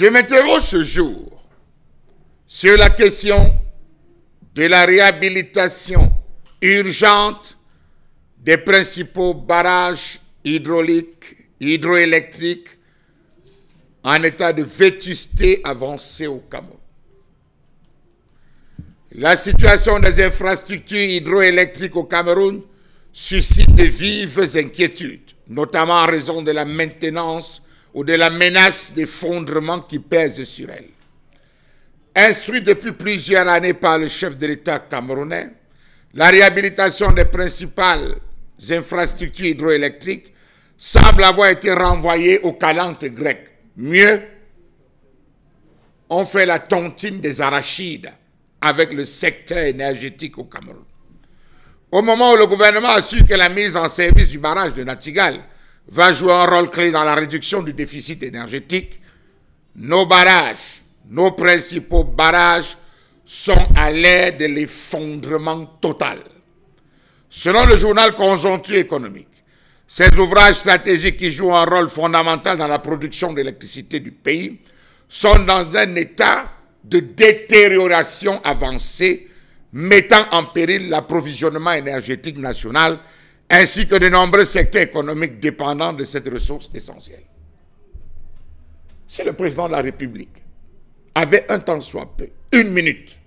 Je m'interroge ce jour sur la question de la réhabilitation urgente des principaux barrages hydroélectriques en état de vétusté avancée au Cameroun. La situation des infrastructures hydroélectriques au Cameroun suscite de vives inquiétudes, notamment en raison de la maintenance ou de la menace d'effondrement qui pèse sur elles. Instruit depuis plusieurs années par le chef de l'État camerounais, la réhabilitation des principales infrastructures hydroélectriques semble avoir été renvoyée aux calendes grecques. Mieux, on fait la tontine des arachides avec le secteur énergétique au Cameroun. Au moment où le gouvernement a su que la mise en service du barrage de Natigal va jouer un rôle clé dans la réduction du déficit énergétique, nos barrages, nos principaux barrages sont à l'ère de l'effondrement total. Selon le journal Conjoncture économique, ces ouvrages stratégiques qui jouent un rôle fondamental dans la production d'électricité du pays sont dans un état de détérioration avancée, mettant en péril l'approvisionnement énergétique national ainsi que de nombreux secteurs économiques dépendants de cette ressource essentielle. Si le président de la République avait un temps soit peu, une minute,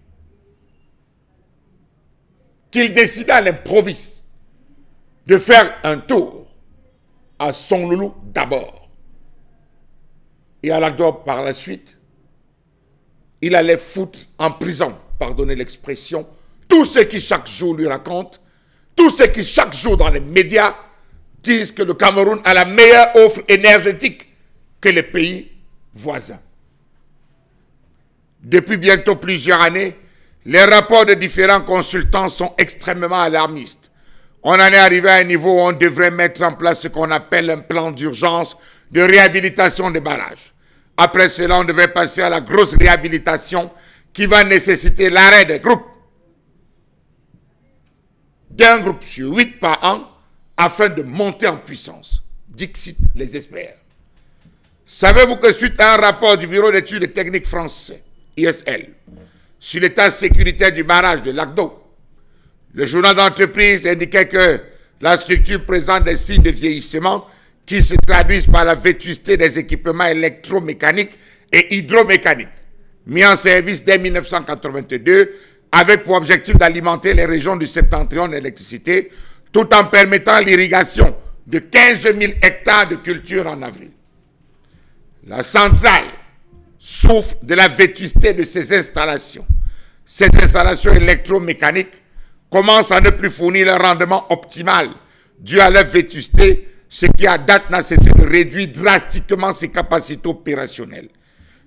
qu'il décidait à l'improviste de faire un tour à Sonloulou d'abord et à Lagdor par la suite, il allait foutre en prison, pardonnez l'expression, tous ceux qui chaque jour lui racontent, tous ceux qui chaque jour dans les médias disent que le Cameroun a la meilleure offre énergétique que les pays voisins. Depuis bientôt plusieurs années, les rapports de différents consultants sont extrêmement alarmistes. On en est arrivé à un niveau où on devrait mettre en place ce qu'on appelle un plan d'urgence de réhabilitation des barrages. Après cela, on devait passer à la grosse réhabilitation qui va nécessiter l'arrêt des groupes, d'un groupe sur 8 par an, afin de monter en puissance. Dixit les experts. Savez-vous que suite à un rapport du Bureau d'études et techniques français, ISL, sur l'état sécuritaire du barrage de Lagdo, le journal d'entreprise indiquait que la structure présente des signes de vieillissement qui se traduisent par la vétusté des équipements électromécaniques et hydromécaniques, mis en service dès 1982, avec pour objectif d'alimenter les régions du septentrion d'électricité, tout en permettant l'irrigation de 15 000 hectares de cultures en avril. La centrale souffre de la vétusté de ces installations. Ces installations électromécaniques commencent à ne plus fournir le rendement optimal dû à leur vétusté, ce qui à date n'a cessé de réduire drastiquement ses capacités opérationnelles.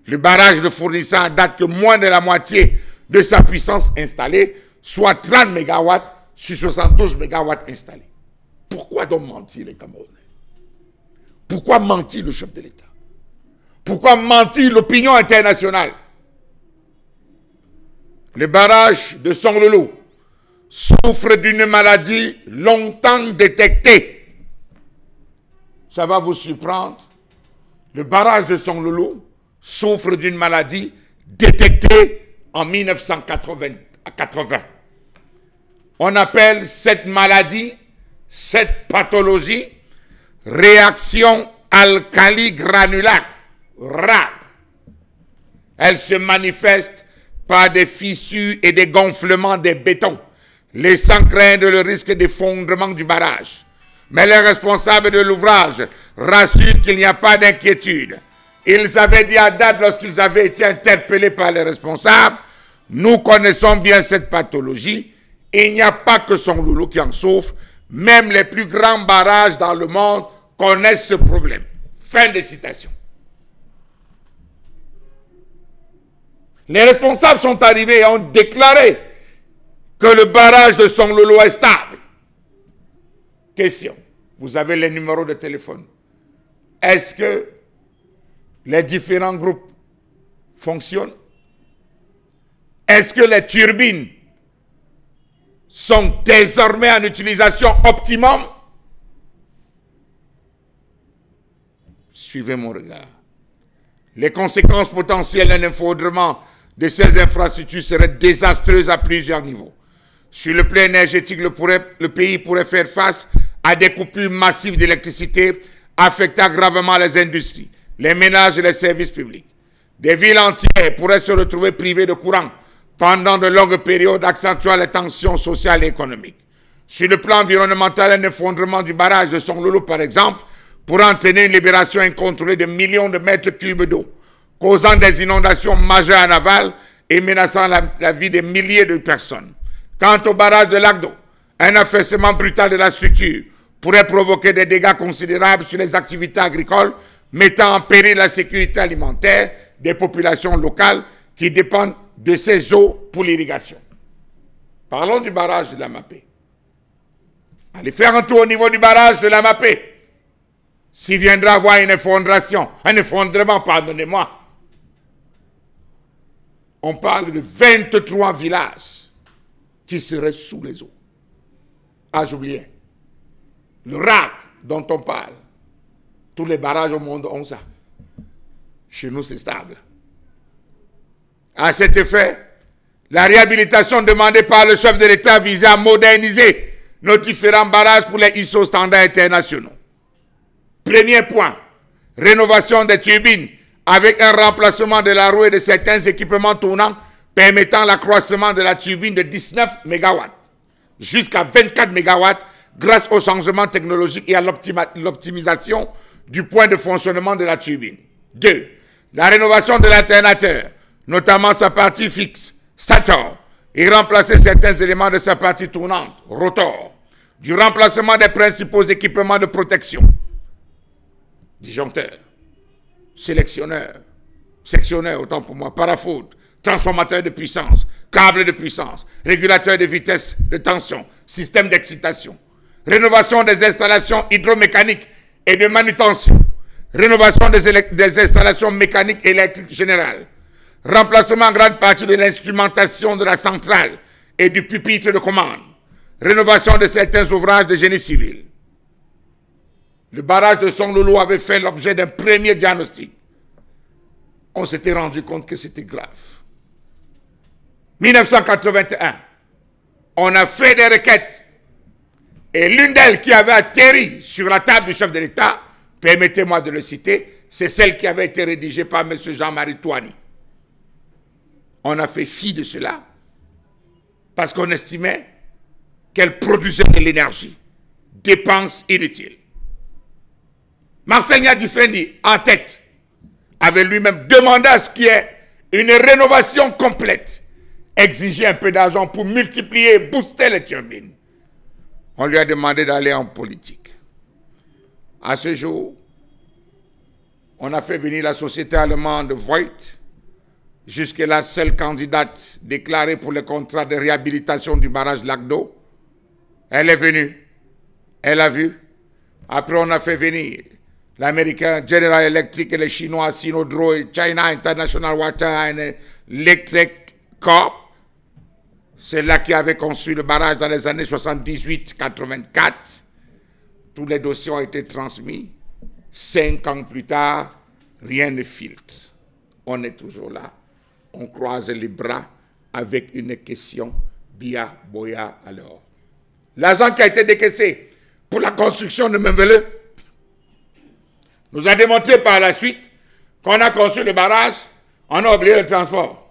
Le barrage ne fournissant à date que moins de la moitié de sa puissance installée, soit 30 MW sur 72 MW installés. Pourquoi donc mentir les Camerounais? Pourquoi mentir le chef de l'État? Pourquoi mentir l'opinion internationale? Le barrage de Sonloulou souffre d'une maladie longtemps détectée. Ça va vous surprendre. Le barrage de Sonloulou souffre d'une maladie détectée en 1980. On appelle cette maladie, cette pathologie, réaction alcali-granulate, RAG. Elle se manifeste par des fissures et des gonflements des bétons, laissant craindre le risque d'effondrement du barrage. Mais les responsables de l'ouvrage rassurent qu'il n'y a pas d'inquiétude. Ils avaient dit à date, lorsqu'ils avaient été interpellés par les responsables, nous connaissons bien cette pathologie. Il n'y a pas que Sonloulou qui en souffre. Même les plus grands barrages dans le monde connaissent ce problème. Fin de citation. Les responsables sont arrivés et ont déclaré que le barrage de Sonloulou est stable. Question. Vous avez les numéros de téléphone. Est-ce que les différents groupes fonctionnent? Est-ce que les turbines sont désormais en utilisation optimum? Suivez mon regard. Les conséquences potentielles d'un effondrement de ces infrastructures seraient désastreuses à plusieurs niveaux. Sur le plan énergétique, le pays pourrait faire face à des coupures massives d'électricité affectant gravement les industries, les ménages et les services publics. Des villes entières pourraient se retrouver privées de courant pendant de longues périodes, accentuant les tensions sociales et économiques. Sur le plan environnemental, un effondrement du barrage de Songolo, par exemple, pourrait entraîner une libération incontrôlée de millions de mètres cubes d'eau, causant des inondations majeures en aval et menaçant la vie de milliers de personnes. Quant au barrage de Lagdo, un affaissement brutal de la structure pourrait provoquer des dégâts considérables sur les activités agricoles, mettant en péril la sécurité alimentaire des populations locales qui dépendent de ces eaux pour l'irrigation. Parlons du barrage de Lamapé. Allez faire un tour au niveau du barrage de Lamapé. S'il viendra avoir un effondrement, pardonnez-moi, on parle de 23 villages qui seraient sous les eaux. Ah, j'oubliais. Le RAC dont on parle, tous les barrages au monde ont ça. Chez nous, c'est stable. À cet effet, la réhabilitation demandée par le chef de l'État visait à moderniser nos différents barrages pour les ISO standards internationaux. Premier point, rénovation des turbines avec un remplacement de la roue et de certains équipements tournants permettant l'accroissement de la turbine de 19 MW jusqu'à 24 MW grâce au changement technologique et à l'optimisation du point de fonctionnement de la turbine. 2. La rénovation de l'alternateur, notamment sa partie fixe, stator, et remplacer certains éléments de sa partie tournante, rotor. Du remplacement des principaux équipements de protection, disjoncteur, sectionneur, autant pour moi, parafoudre, transformateur de puissance, câble de puissance, régulateur de vitesse de tension, système d'excitation, rénovation des installations hydromécaniques et de manutention, rénovation des installations mécaniques et électriques générales, remplacement en grande partie de l'instrumentation de la centrale et du pupitre de commande, rénovation de certains ouvrages de génie civil. Le barrage de Songolo avait fait l'objet d'un premier diagnostic. On s'était rendu compte que c'était grave. 1981, on a fait des requêtes. Et l'une d'elles qui avait atterri sur la table du chef de l'État, permettez-moi de le citer, c'est celle qui avait été rédigée par M. Jean-Marie Touani. On a fait fi de cela parce qu'on estimait qu'elle produisait de l'énergie, dépenses inutiles. Marcel Niadifendi, en tête, avait lui-même demandé à ce qu'il y ait une rénovation complète, exiger un peu d'argent pour multiplier, booster les turbines. On lui a demandé d'aller en politique. À ce jour, on a fait venir la société allemande Voigt, jusque-là seule candidate déclarée pour le contrat de réhabilitation du barrage Lagdo. Elle est venue, elle a vu. Après, on a fait venir l'américain General Electric et les Chinois Sinodro et China International Water and Electric Corp. C'est là qui avait construit le barrage dans les années 78-84. Tous les dossiers ont été transmis. 5 ans plus tard, rien ne filtre. On est toujours là. On croise les bras avec une question Bia Boya alors. L'argent qui a été décaissé pour la construction de Membele nous a démontré par la suite qu'on a construit le barrage, on a oublié le transport.